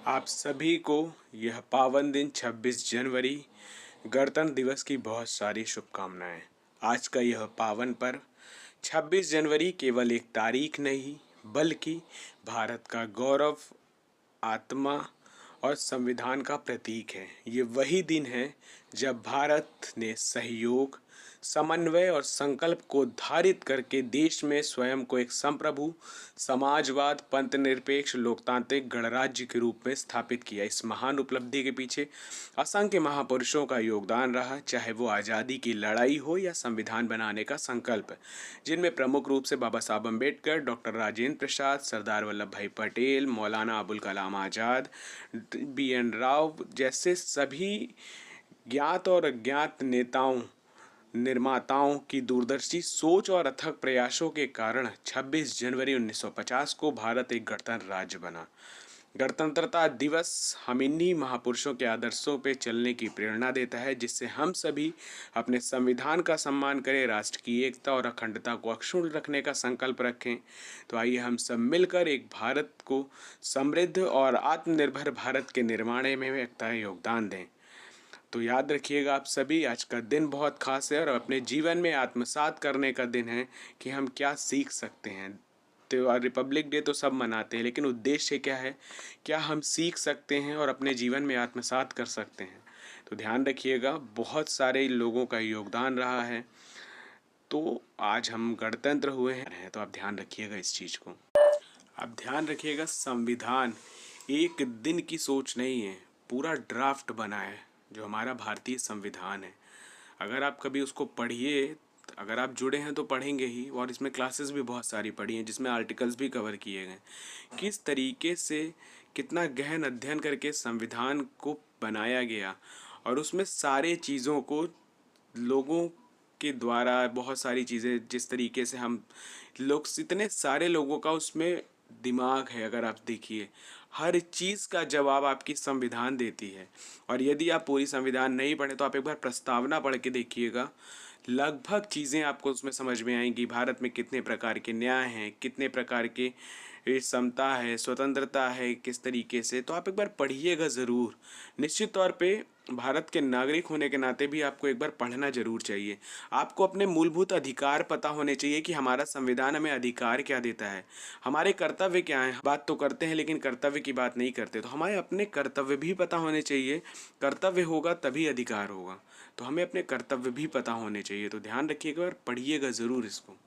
आप सभी को यह पावन दिन 26 जनवरी गणतंत्र दिवस की बहुत सारी शुभकामनाएं। आज का यह पावन पर्व 26 जनवरी केवल एक तारीख नहीं बल्कि भारत का गौरव, आत्मा और संविधान का प्रतीक है। ये वही दिन है जब भारत ने सहयोग, समन्वय और संकल्प को धारित करके देश में स्वयं को एक संप्रभु, समाजवाद, पंथनिरपेक्ष, लोकतांत्रिक गणराज्य के रूप में स्थापित किया। इस महान उपलब्धि के पीछे असंख्य महापुरुषों का योगदान रहा, चाहे वो आज़ादी की लड़ाई हो या संविधान बनाने का संकल्प, जिनमें प्रमुख रूप से बाबा साहब अम्बेडकर, डॉक्टर राजेंद्र प्रसाद, सरदार वल्लभ भाई पटेल, मौलाना अबुल कलाम आज़ाद, BN राव जैसे सभी ज्ञात और अज्ञात नेताओं, निर्माताओं की दूरदर्शी सोच और अथक प्रयासों के कारण 26 जनवरी 1950 को भारत एक गणतंत्र राज्य बना। गणतंत्रता दिवस हम इन्हीं महापुरुषों के आदर्शों पे चलने की प्रेरणा देता है, जिससे हम सभी अपने संविधान का सम्मान करें, राष्ट्र की एकता और अखंडता को अक्षुण्ण रखने का संकल्प रखें। तो आइए हम सब मिलकर एक भारत को समृद्ध और आत्मनिर्भर भारत के निर्माण में व्यक्ता योगदान दें। तो याद रखिएगा आप सभी, आज का दिन बहुत खास है और अपने जीवन में आत्मसात करने का दिन है कि हम क्या सीख सकते हैं। त्योहार रिपब्लिक डे तो सब मनाते हैं, लेकिन उद्देश्य क्या है, क्या हम सीख सकते हैं और अपने जीवन में आत्मसात कर सकते हैं। तो ध्यान रखिएगा, बहुत सारे लोगों का योगदान रहा है। तो आज हम गणतंत्र हुए हैं, तो आप ध्यान रखिएगा इस चीज़ को। आप ध्यान रखिएगा, संविधान एक दिन की सोच नहीं है, पूरा ड्राफ्ट बना है जो हमारा भारतीय संविधान है। अगर आप कभी उसको पढ़िए, अगर आप जुड़े हैं तो पढ़ेंगे ही, और इसमें क्लासेस भी बहुत सारी पढ़ी हैं जिसमें आर्टिकल्स भी कवर किए गए। किस तरीके से कितना गहन अध्ययन करके संविधान को बनाया गया और उसमें सारे चीज़ों को लोगों के द्वारा, बहुत सारी चीज़ें जिस तरीके से हम लोग, इतने सारे लोगों का उसमें दिमाग है। अगर आप देखिए, हर चीज़ का जवाब आपकी संविधान देती है। और यदि आप पूरी संविधान नहीं पढ़े तो आप एक बार प्रस्तावना पढ़ के देखिएगा, लगभग चीज़ें आपको उसमें समझ में आएंगी। भारत में कितने प्रकार के न्याय हैं, कितने प्रकार के समता है, स्वतंत्रता है, किस तरीके से। तो आप एक बार पढ़िएगा ज़रूर। निश्चित तौर पे भारत के नागरिक होने के नाते भी आपको एक बार पढ़ना ज़रूर चाहिए। आपको अपने मूलभूत अधिकार पता होने चाहिए कि हमारा संविधान हमें अधिकार क्या देता है, हमारे कर्तव्य क्या हैं। बात तो करते हैं लेकिन कर्तव्य की बात नहीं करते, तो हमारे अपने कर्तव्य भी पता होने चाहिए। कर्तव्य होगा तभी अधिकार होगा, तो हमें अपने कर्तव्य भी पता होने चाहिए। तो ध्यान रखिएगा और पढ़िएगा ज़रूर इसको।